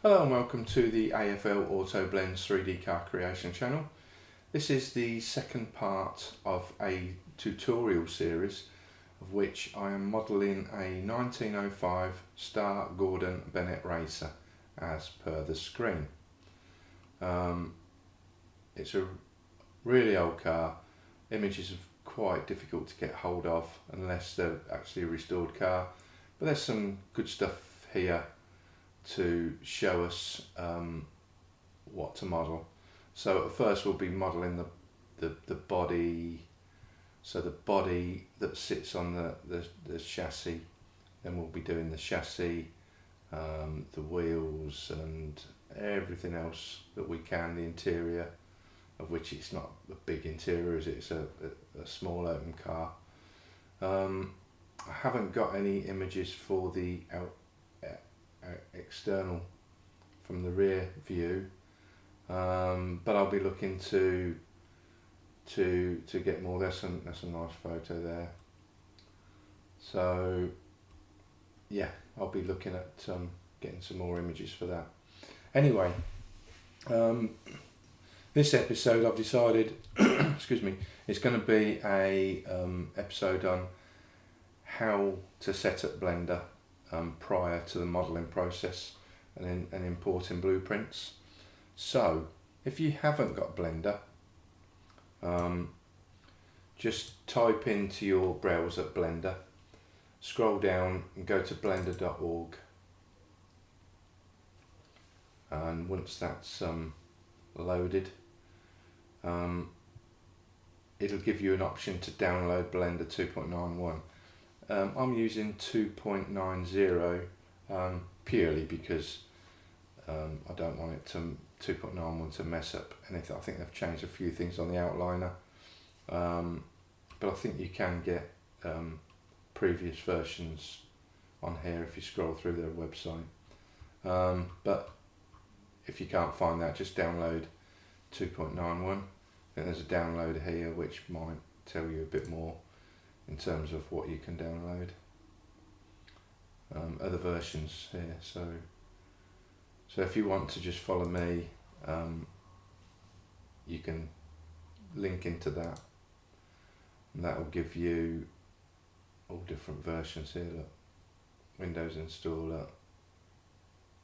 Hello and welcome to the AFL Auto Blends 3D car creation channel. This is the second part of a tutorial series of which I am modelling a 1905 Star Gordon Bennett racer as per the screen. It's a really old car. Images are quite difficult to get hold of unless they're actually a restored car, but there's some good stuff here to show us what to model. So at first we'll be modelling the body, so the body that sits on the chassis, then we'll be doing the chassis, the wheels and everything else that we can, the interior, of which it's not a big interior, it's a small open car. I haven't got any images for the external from the rear view, but I'll be looking to get more. That's a nice photo there. So yeah, I'll be looking at getting some more images for that. Anyway, this episode I've decided excuse me, it's going to be a episode on how to set up Blender prior to the modelling process and importing blueprints. So if you haven't got Blender, just type into your browser Blender, scroll down and go to blender.org, and once that's loaded, it'll give you an option to download Blender 2.91. I'm using 2.90 purely because I don't want it to 2.91 to mess up anything. I think they've changed a few things on the outliner, but I think you can get previous versions on here if you scroll through their website. But if you can't find that, just download 2.91. Then there's a download here which might tell you a bit more in terms of what you can download. Other versions here, so if you want to just follow me, you can link into that, and that will give you all different versions here. Look, Windows installer,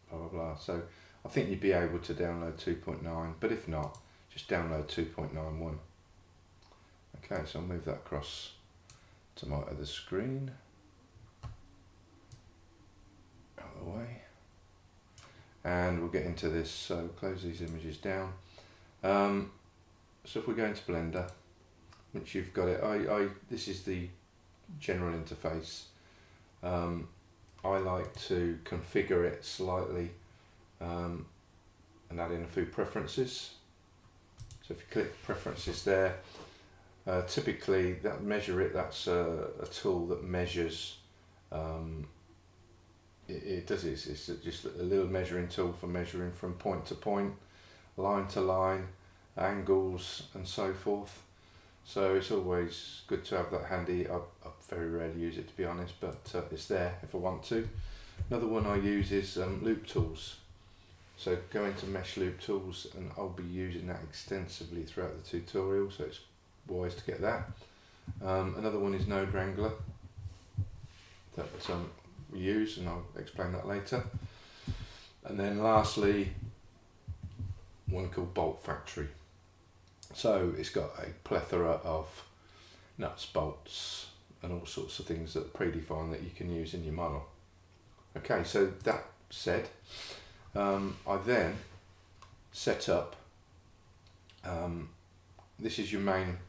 blah blah blah. So I think you'd be able to download 2.9, but if not, just download 2.91. Okay, so I'll move that across to my other screen, out of the way, and we'll get into this. So close these images down. So if we go into Blender, once you've got it, this is the general interface. I like to configure it slightly and add in a few preferences. So if you click preferences there, typically that's a tool that measures, it's just a little measuring tool for measuring from point to point, line to line, angles and so forth. So it's always good to have that handy. I very rarely use it, to be honest, but it's there if I want to. Another one I use is loop tools. So go into mesh loop tools, and I'll be using that extensively throughout the tutorial, so it's wise to get that. Another one is node wrangler that we use, and I'll explain that later. And then lastly, one called Bolt Factory. So it's got a plethora of nuts, bolts and all sorts of things that are predefined that you can use in your model. Okay, so that said, I then set up, this is your main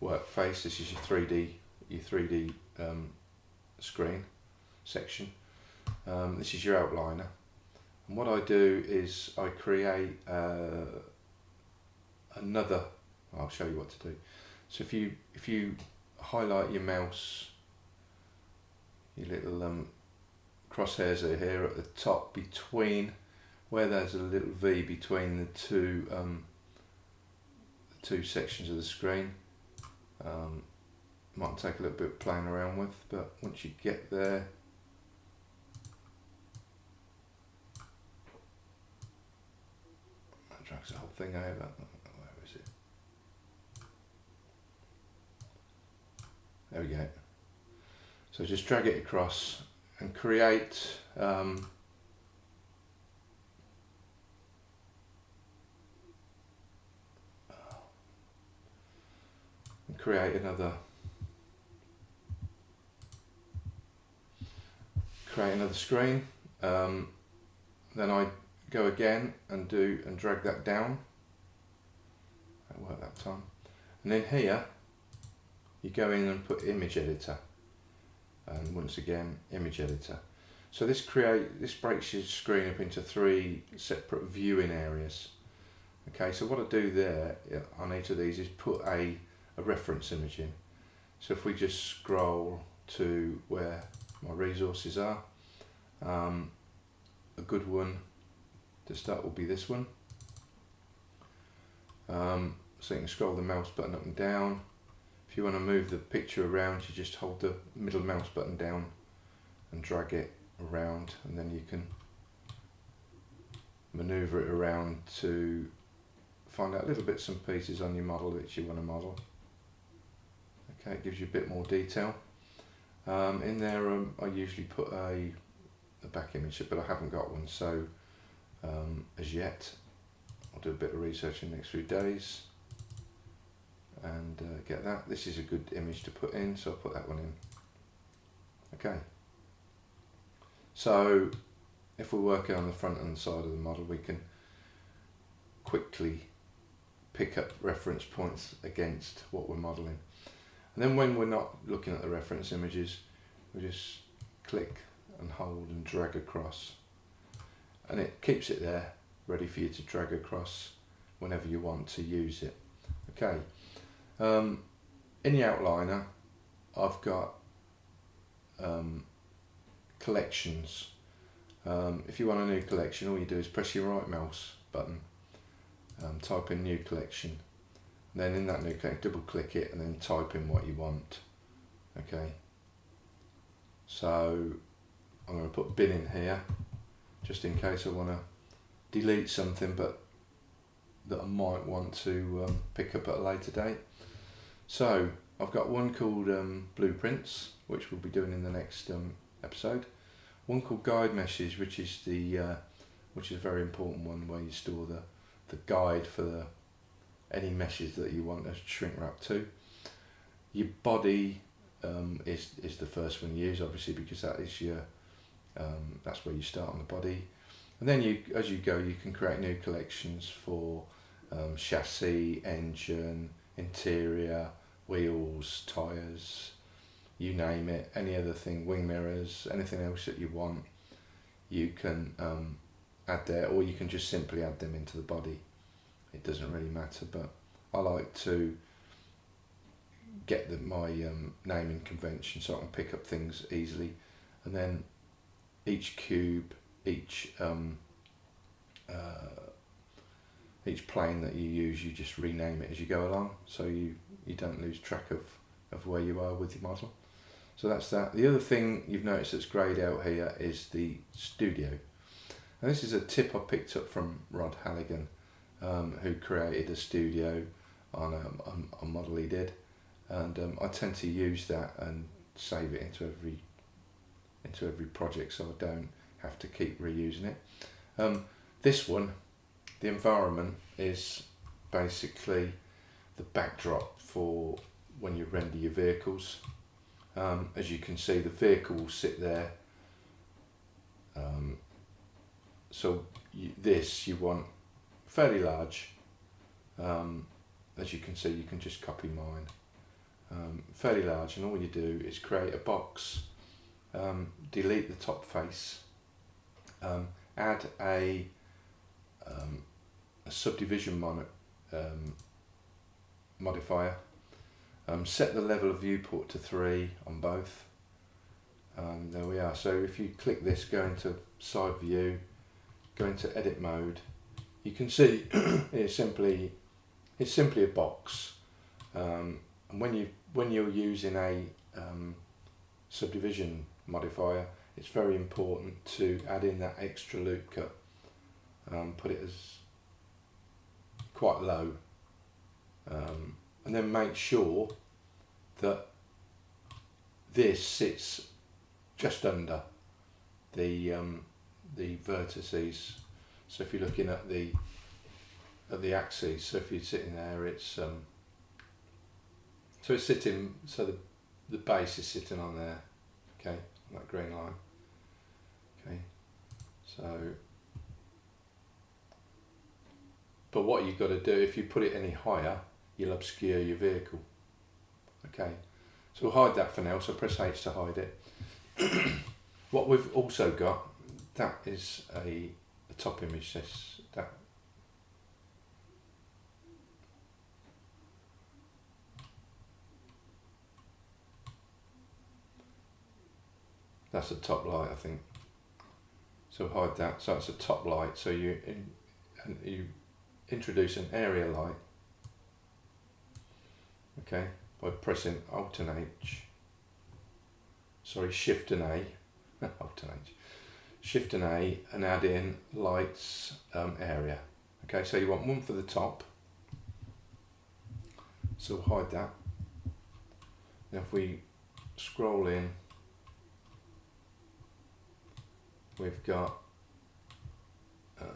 workface, this is your 3D screen section, this is your outliner, and what I do is I create another, I'll show you what to do. So if you highlight your mouse, your little crosshairs are here at the top, between where there's a little V between the two sections of the screen. Might take a little bit of playing around with, but once you get there, drags the whole thing over. Where is it? There we go. So just drag it across and create another screen. Then I go again and drag that down. That worked that time. And then here you go in and put image editor, and once again image editor. So this breaks your screen up into 3 separate viewing areas. Okay, so what I do there on each of these is put a reference image in. So if we just scroll to where my resources are, a good one to start will be this one. So you can scroll the mouse button up and down. If you want to move the picture around, you just hold the middle mouse button down and drag it around, and then you can maneuver it around to find out little bits and pieces on your model that you want to model. Okay, it gives you a bit more detail. In there I usually put a back image, but I haven't got one, so as yet. I'll do a bit of research in the next few days and get that. This is a good image to put in, so I'll put that one in. Okay, so if we're working on the front and side of the model, we can quickly pick up reference points against what we're modelling. And then when we're not looking at the reference images, we just click and hold and drag across, and it keeps it there ready for you to drag across whenever you want to use it. Okay, in the outliner I've got collections. If you want a new collection, all you do is press your right mouse button, type in new collection, then in that new collection double click it and then type in what you want. Okay, so I'm going to put bin in here just in case I want to delete something but that I might want to pick up at a later date. So I've got one called blueprints, which we'll be doing in the next episode. One called guide meshes, which is a very important one, where you store the guide for any meshes that you want to shrink wrap to. Your body is the first one you use, obviously, because that is your that's where you start on the body, and then as you go you can create new collections for chassis, engine, interior, wheels, tyres, you name it, any other thing, wing mirrors, anything else that you want, you can add there, or you can just simply add them into the body. It doesn't really matter, but I like to get my naming convention so I can pick up things easily, and then each cube, each plane that you use, you just rename it as you go along, so you don't lose track of where you are with your model. So that's that. The other thing you've noticed that's greyed out here is the studio. And this is a tip I picked up from Rod Halligan, who created a studio on a model he did, and I tend to use that and save it into every project, so I don't have to keep reusing it. This one, the environment, is basically the backdrop for when you render your vehicles. As you can see, the vehicle will sit there, so you want fairly large. As you can see, you can just copy mine, fairly large, and all you do is create a box, delete the top face, add a subdivision modifier, set the level of viewport to 3 on both. There we are. So if you click this, go into side view, go into edit mode, you can see it's simply a box. And when you're using a subdivision modifier, it's very important to add in that extra loop cut. Put it quite low, and then make sure that this sits just under the vertices. So if you're looking at the axes, so if you're sitting there, it's so it's sitting, so the base is sitting on there, okay, on that green line, okay. So, but what you've got to do, if you put it any higher, you'll obscure your vehicle, okay. So we'll hide that for now, so press H to hide it. What we've also got, that is a top image, that's a top light, I think. So hide that. So it's a top light. So you introduce an area light, okay, by pressing Shift and A, Shift and A, and add in lights area. Okay, so you want one for the top. So we'll hide that. Now if we scroll in, we've got so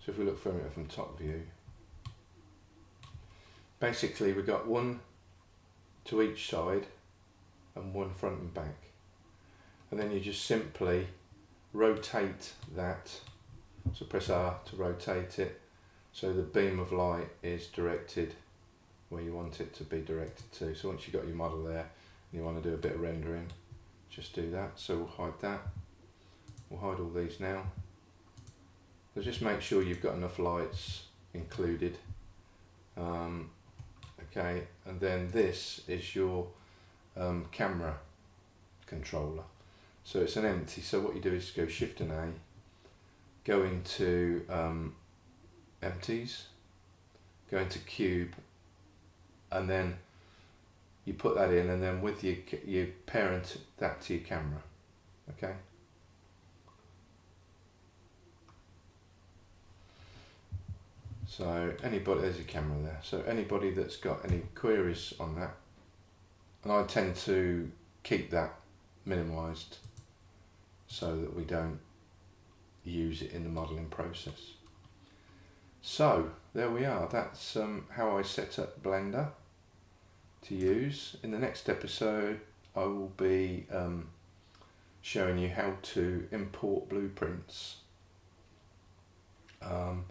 if we look from it from top view, basically we've got one to each side and one front and back, and then you just simply rotate that. So press R to rotate it, so the beam of light is directed where you want it to be directed to. So once you've got your model there and you want to do a bit of rendering, just do that. So we'll hide that. We'll hide all these now. So just make sure you've got enough lights included. Okay, and then this is your camera controller. So it's an empty, so what you do is go Shift and A, go into empties, go into cube, and then you put that in, and then with you parent that to your camera, okay? So anybody, there's your camera there. So anybody that's got any queries on that, and I tend to keep that minimized so that we don't use it in the modeling process. So there we are. That's how I set up Blender to use. In the next episode I will be showing you how to import blueprints and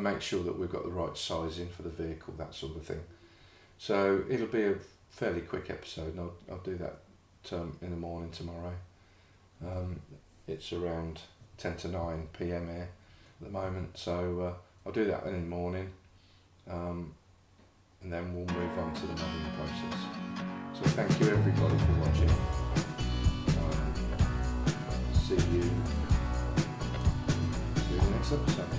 make sure that we've got the right sizing for the vehicle, that sort of thing. So it'll be a fairly quick episode, and I'll do that in the morning tomorrow. It's around 10 to 9 PM here at the moment, so I'll do that in the morning, and then we'll move on to the modelling process. So thank you everybody for watching. See you in the next episode.